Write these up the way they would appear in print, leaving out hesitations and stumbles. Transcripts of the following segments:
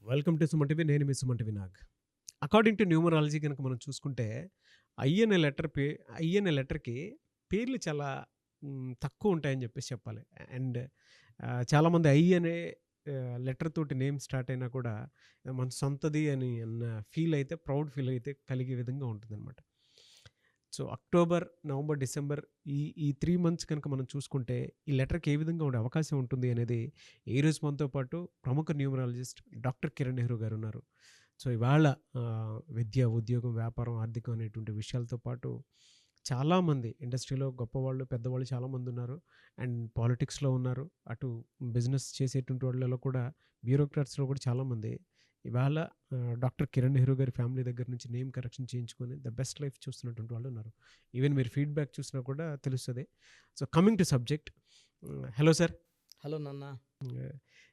Welcome to Suman TV. నేను మీ Suman TV Nag. According to numerology కనుక మనం చూసుకుంటే ఐ అనే లెటర్ ఐ అనే లెటర్‌కి పేర్లు చాలా తక్కువ ఉంటాయని చెప్పేసి చెప్పాలి. అండ్ చాలామంది ఐ అనే లెటర్ తోటి నేమ్ స్టార్ట్ అయినా కూడా మన సొంతది అని అన్న ఫీల్ అయితే ప్రౌడ్ ఫీల్ అయితే కలిగే విధంగా ఉంటుందన్నమాట. సో అక్టోబర్, నవంబర్, డిసెంబర్ ఈ 3 మంత్స్ కనుక మనం చూసుకుంటే ఈ లెటర్‌కి ఏ విధంగా ఉండే అవకాశం ఉంటుంది అనేది ఈరోజు మనతో పాటు ప్రముఖ న్యూమరాలజిస్ట్ డాక్టర్ కిరణ్ నెహ్రూ గారు ఉన్నారు. సో ఇవాళ విద్య, ఉద్యోగం, వ్యాపారం, ఆర్థికం అనేటువంటి విషయాలతో పాటు చాలామంది ఇండస్ట్రీలో గొప్పవాళ్ళు, పెద్దవాళ్ళు చాలామంది ఉన్నారు. అండ్ పాలిటిక్స్‌లో ఉన్నారు. అటు బిజినెస్ చేసేటువంటి వాళ్ళలో కూడా బ్యూరోక్రాట్స్‌లో కూడా చాలామంది ఇవాళ డాక్టర్ కిరణ్ నెహ్రూ గారి ఫ్యామిలీ దగ్గర నుంచి నేమ్ కరెక్షన్ చేయించుకొని ద బెస్ట్ లైఫ్ చూస్తున్నటువంటి వాళ్ళు ఉన్నారు. ఈవెన్ మీరు ఫీడ్‌బ్యాక్ చూసినా కూడా తెలుస్తది. So coming to subject. Hello sir. Hello నాన్న.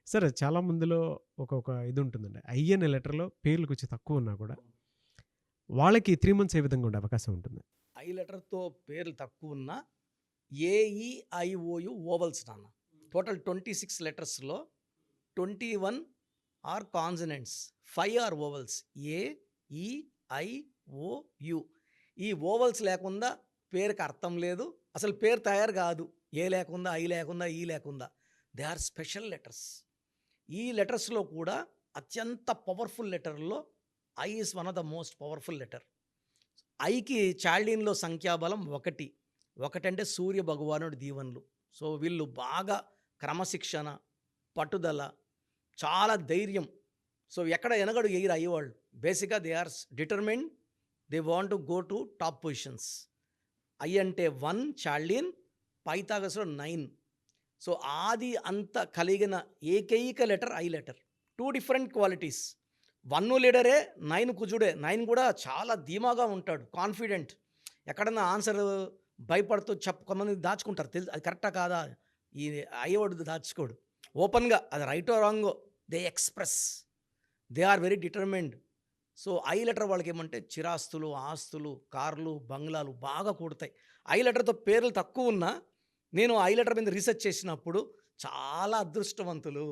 సార్ చాలా మందిలో ఒక ఇది ఉంటుందండి. ఐ అనే లెటర్‌లో పేర్లు కొంచెం తక్కువ ఉన్నా కూడా వాళ్ళకి 3 మంత్స్ ఏ విధంగా ఉండే అవకాశం ఉంటుంది? ఐ లెటర్తో పేర్లు తక్కువ ఉన్న ఏఈఐఓయు ఓవల్స్ నాన్న. టోటల్ 26 లెటర్స్లో 21 are consonants, 5 are vowels. A E I O U. ఈ ఓవల్స్ లేకుండా పేరుకి అర్థం లేదు, అసలు పేరు తయారు కాదు. ఏ లేకుండా, ఐ లేకుండా, ఈ లేకుండా. They are special letters. ఈ లెటర్స్లో కూడా అత్యంత పవర్ఫుల్ లెటర్లో I is one of the most powerful letter. ఐకి చాల్డీన్లో సంఖ్యాబలం 1. 1 అంటే సూర్య భగవానుడి దీవెనలు. సో వీళ్ళు బాగా క్రమశిక్షణ, పట్టుదల, చాలా ధైర్యం. సో ఎక్కడ ఎనగడు ఎగిరి అయ్యేవాళ్ళు. బేసిక్గా they are determined, they want to go to top positions. I అంటే 1 చాల్డీన్, పైథాగరస్లో 9. సో ఆది అంత కలిగిన ఏకైక letter I letter. 2 different qualities. 1 లీడరే, 9 కుజుడే. 9 కూడా చాలా ధీమాగా ఉంటాడు, కాన్ఫిడెంట్. ఎక్కడన్నా ఆన్సర్ భయపడుతూ కొంతమంది దాచుకుంటారు. అది కరెక్టా కాదా, ఈ అయ్యేవాడు దాచుకోడు. ఓపెన్గా అది రైటో రాంగో they express. They are very determined. So I letter వాళ్ళకి ఏమంటే చిరాస్తులు, ఆస్తులు, కార్లు, బంగ్లాలు బాగా కూడతాయి. ఐ లెటర్తో పేర్లు తక్కువ ఉన్నా నేను ఐ లెటర్ మీద రీసెర్చ్ చేసినప్పుడు చాలా అదృష్టవంతులు.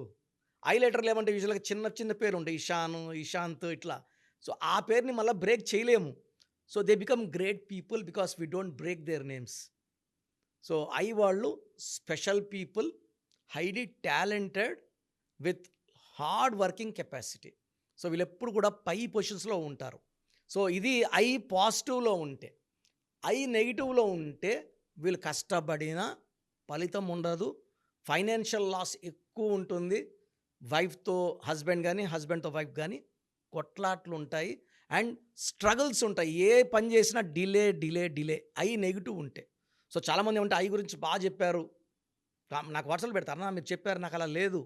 ఐ లెటర్లు ఏమంటే యూజువల్గా చిన్న చిన్న పేరు ఉంటాయి, ఇషాను, ఇషాంత్ ఇట్లా. సో ఆ పేరుని మళ్ళీ బ్రేక్ చేయలేము. So they become great people because we don't break their names. So I వాళ్ళు special people, highly talented with hard working capacity. So వీళ్ళు ఎప్పుడు కూడా పై పొజిషన్స్లో ఉంటారు. సో ఇది ఐ పాజిటివ్లో ఉంటే. ఐ నెగిటివ్లో ఉంటే వీళ్ళు కష్టపడినా ఫలితం ఉండదు, ఫైనాన్షియల్ లాస్ ఎక్కువ ఉంటుంది. వైఫ్తో హస్బెండ్ కానీ, హస్బెండ్తో వైఫ్ కానీ కొట్లాట్లు ఉంటాయి అండ్ స్ట్రగుల్స్ ఉంటాయి. ఏ పని చేసినా delay delay delay. I negative ఉంటే. సో చాలామంది ఏమంటే ఐ గురించి బాగా చెప్పారు, నాకు వాట్సాప్ పెడతారు, అన్న మీరు చెప్పారు, నాకు అలా లేదు.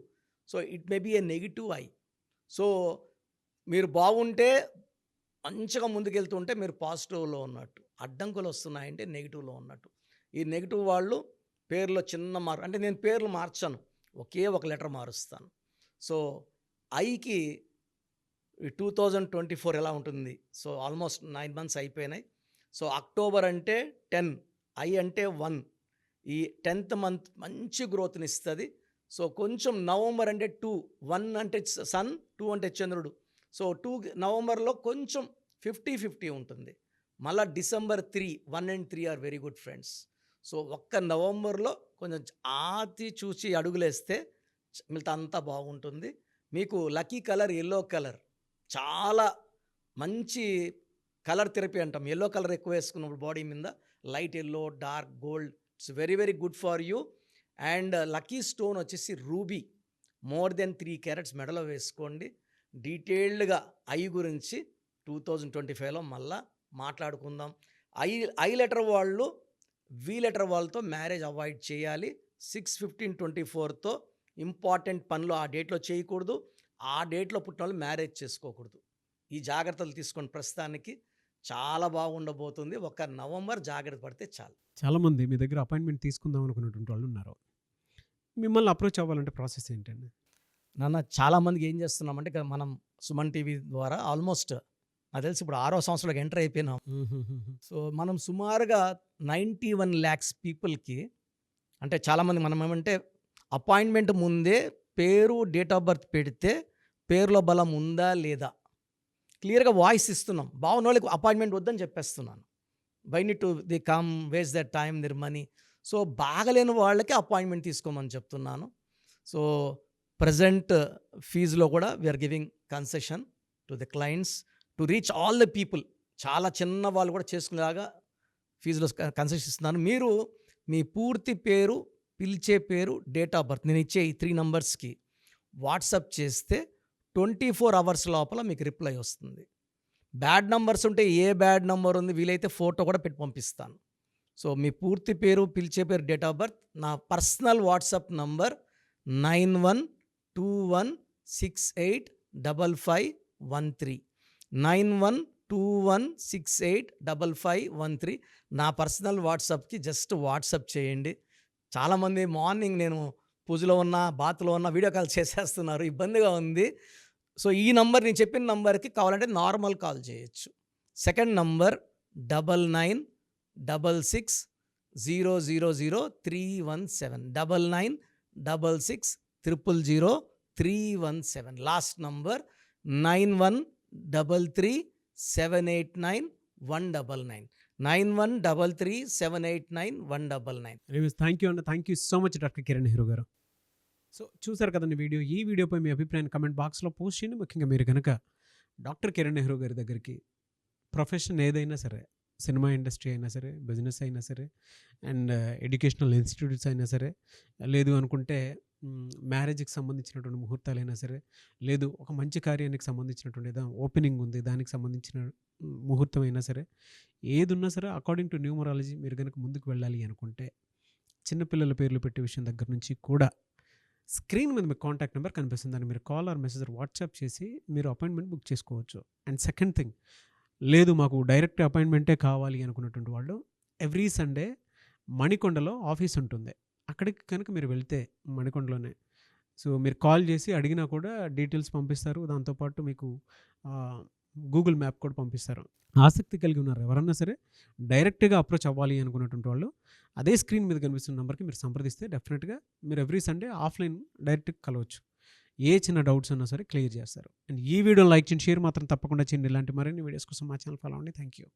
So it may be a negative I. So మీరు బాగుంటే మంచిగా ముందుకెళ్తుంటే మీరు పాజిటివ్లో ఉన్నట్టు, అడ్డంకులు వస్తున్నాయంటే నెగిటివ్లో ఉన్నట్టు. ఈ నెగిటివ్ వాళ్ళు పేర్లో చిన్న అంటే నేను పేర్లు మార్చాను, ఒకే ఒక లెటర్ మారుస్తాను. సో ఐకి 2024 ఎలా ఉంటుంది? సో ఆల్మోస్ట్ 9 మంత్స్ అయిపోయినాయి. సో అక్టోబర్ అంటే 10, ఐ అంటే 1. ఈ 10th మంత్ మంచి గ్రోత్ని ఇస్తుంది. సో కొంచెం నవంబర్ అంటే 2, 1 అంటే సన్, 2 అంటే చంద్రుడు. సో నవంబర్లో కొంచెం 50-50 ఉంటుంది. మళ్ళీ December 3, 1 and 3 are very good friends. So ఒక్క నవంబర్లో కొంచెం ఆతి చూసి అడుగులేస్తే మిగతా అంతా బాగుంటుంది. మీకు లక్కీ కలర్ ఎల్లో కలర్, చాలా మంచి కలర్ థెరపీ అంటాం. ఎల్లో కలర్ ఎక్కువ వేసుకున్నప్పుడు బాడీ మీద light yellow, dark gold, it's very very good for you. And lucky stone వచ్చేసి రూబీ, మోర్ దెన్ 3 క్యారెట్స్ మెడలో వేసుకోండి. డీటెయిల్డ్గా ఐ గురించి 2025లో మళ్ళా మాట్లాడుకుందాం. ఐ లెటర్ వాళ్ళు వి లెటర్ వాళ్ళతో మ్యారేజ్ అవాయిడ్ చేయాలి. 6/15/24తో ఇంపార్టెంట్ పనులు ఆ డేట్లో చేయకూడదు. ఆ డేట్లో పుట్టిన వాళ్ళు మ్యారేజ్ చేసుకోకూడదు. ఈ జాగ్రత్తలు తీసుకొని ప్రస్తుతానికి చాలా బాగుండబోతుంది. ఒక నవంబర్ జాగ్రత్త పడితే చాలు. చాలామంది మీ దగ్గర అపాయింట్మెంట్ తీసుకుందాం అనుకున్నటువంటి వాళ్ళు ఉన్నారు. మిమ్మల్ని అప్రోచ్ అవ్వాలంటే ప్రాసెస్ ఏంటండి? నాన్న చాలామందికి ఏం చేస్తున్నామంటే మనం సుమన్ టీవీ ద్వారా ఆల్మోస్ట్ నాకు తెలిసి ఇప్పుడు 6వ సంవత్సరంలోకి ఎంటర్ అయిపోయినాం. సో మనం సుమారుగా 91 lakhs పీపుల్కి, అంటే చాలామంది మనం ఏమంటే అపాయింట్మెంట్ ముందే పేరు, డేట్ ఆఫ్ బర్త్ పెడితే పేరులో బలం ఉందా లేదా క్లియర్గా వాయిస్ ఇస్తున్నాం. బాగున్న వాళ్ళకి అపాయింట్మెంట్ వద్దని చెప్పేస్తున్నాను. Why need to the come waste that time their money. So బాగలేని వాళ్ళకి అపాయింట్మెంట్ తీసుకోమని చెప్తున్నాను. సో ప్రజెంట్ ఫీజులో కూడా we are giving concession to the clients to reach all the people. చాలా చిన్న వాళ్ళు కూడా చేసుకునేలాగా ఫీజులో కన్సెషన్ ఇస్తున్నాను. మీరు మీ పూర్తి పేరు, పిలిచే పేరు, డేట్ ఆఫ్ బర్త్ నేను ఇచ్చే ఈ 3 నంబర్స్కి వాట్సాప్ చేస్తే 24 అవర్స్ లోపల మీకు రిప్లై వస్తుంది. బ్యాడ్ నంబర్స్ ఉంటే ఏ బ్యాడ్ నంబర్ ఉంది వీలైతే ఫోటో కూడా పెట్టి పంపిస్తాను. సో మీ పూర్తి పేరు, పిలిచే పేరు, డేట్ ఆఫ్ బర్త్, నా పర్సనల్ వాట్సాప్ నంబర్ 9121685513 9121685513 నా పర్సనల్ వాట్సాప్కి జస్ట్ వాట్సాప్ చేయండి. చాలామంది మార్నింగ్ నేను పూజలో ఉన్న, బాత్లో ఉన్న వీడియో కాల్ చేసేస్తున్నారు, ఇబ్బందిగా ఉంది. సో ఈ నంబర్, నేను చెప్పిన నంబర్కి కావాలంటే నార్మల్ కాల్ చేయొచ్చు. Second number 9966000317 9966000317. Last number 9133789199 9133789199. Thank you అండి. Thank you so much doctor Kiran Nehru గారు. సో చూసారు కదండి వీడియో. ఈ వీడియోపై మీ అభిప్రాయాన్ని కమెంట్ బాక్స్లో పోస్ట్ చేయండి. ముఖ్యంగా మీరు కనుక డాక్టర్ కిరణ్ నెహ్రూ గారి దగ్గరికి ప్రొఫెషన్ ఏదైనా సరే, సినిమా ఇండస్ట్రీ అయినా సరే, బిజినెస్ అయినా సరే, అండ్ ఎడ్యుకేషనల్ ఇన్స్టిట్యూట్స్ అయినా సరే, లేదు అనుకుంటే మ్యారేజ్కి సంబంధించినటువంటి ముహూర్తాలైనా సరే, లేదు ఒక మంచి కార్యానికి సంబంధించినటువంటి ఓపెనింగ్ ఉంది దానికి సంబంధించిన ముహూర్తం అయినా సరే, ఏది ఉన్నా సరే అకార్డింగ్ టు న్యూమరాలజీ మీరు కనుక ముందుకు వెళ్ళాలి అనుకుంటే చిన్నపిల్లల పేర్లు పెట్టే విషయం దగ్గర నుంచి కూడా స్క్రీన్ మీద మీకు కాంటాక్ట్ నెంబర్ కనిపిస్తుంది. దాన్ని మీరు కాల్ ఆర్ మెసేజ్ వాట్సాప్ చేసి మీరు అపాయింట్మెంట్ బుక్ చేసుకోవచ్చు. అండ్ సెకండ్ థింగ్, లేదు మాకు డైరెక్ట్ అపాయింట్మెంటే కావాలి అనుకున్నటువంటి వాళ్ళు ఎవ్రీ సండే మణికొండలో ఆఫీస్ ఉంటుంది. అక్కడికి కనుక మీరు వెళ్తే మణికొండలోనే, సో మీరు కాల్ చేసి అడిగినా కూడా డీటెయిల్స్ పంపిస్తారు. దాంతోపాటు మీకు గూగుల్ మ్యాప్ కూడా పంపిస్తారు. ఆసక్తి కలిగి ఉన్నారు ఎవరన్నా సరే డైరెక్ట్గా అప్రోచ్ అవ్వాలి అనుకున్నటువంటి వాళ్ళు అదే స్క్రీన్ మీద కనిపిస్తున్న నెంబర్కి మీరు సంప్రదిస్తే డెఫినెట్గా మీరు ఎవ్రీ సండే ఆఫ్లైన్ డైరెక్ట్గా కలవచ్చు. ఏ చిన్న డౌట్స్ అన్నా సరే క్లియర్ చేస్తారు. అండ్ ఈ వీడియో లైక్ చేయండి, షేర్ మాత్రం తప్పకుండా చేయండి. ఇలాంటి మరిన్ని వీడియోస్ కోసం మా ఛానల్ ఫాలో అవ్వండి. Thank you.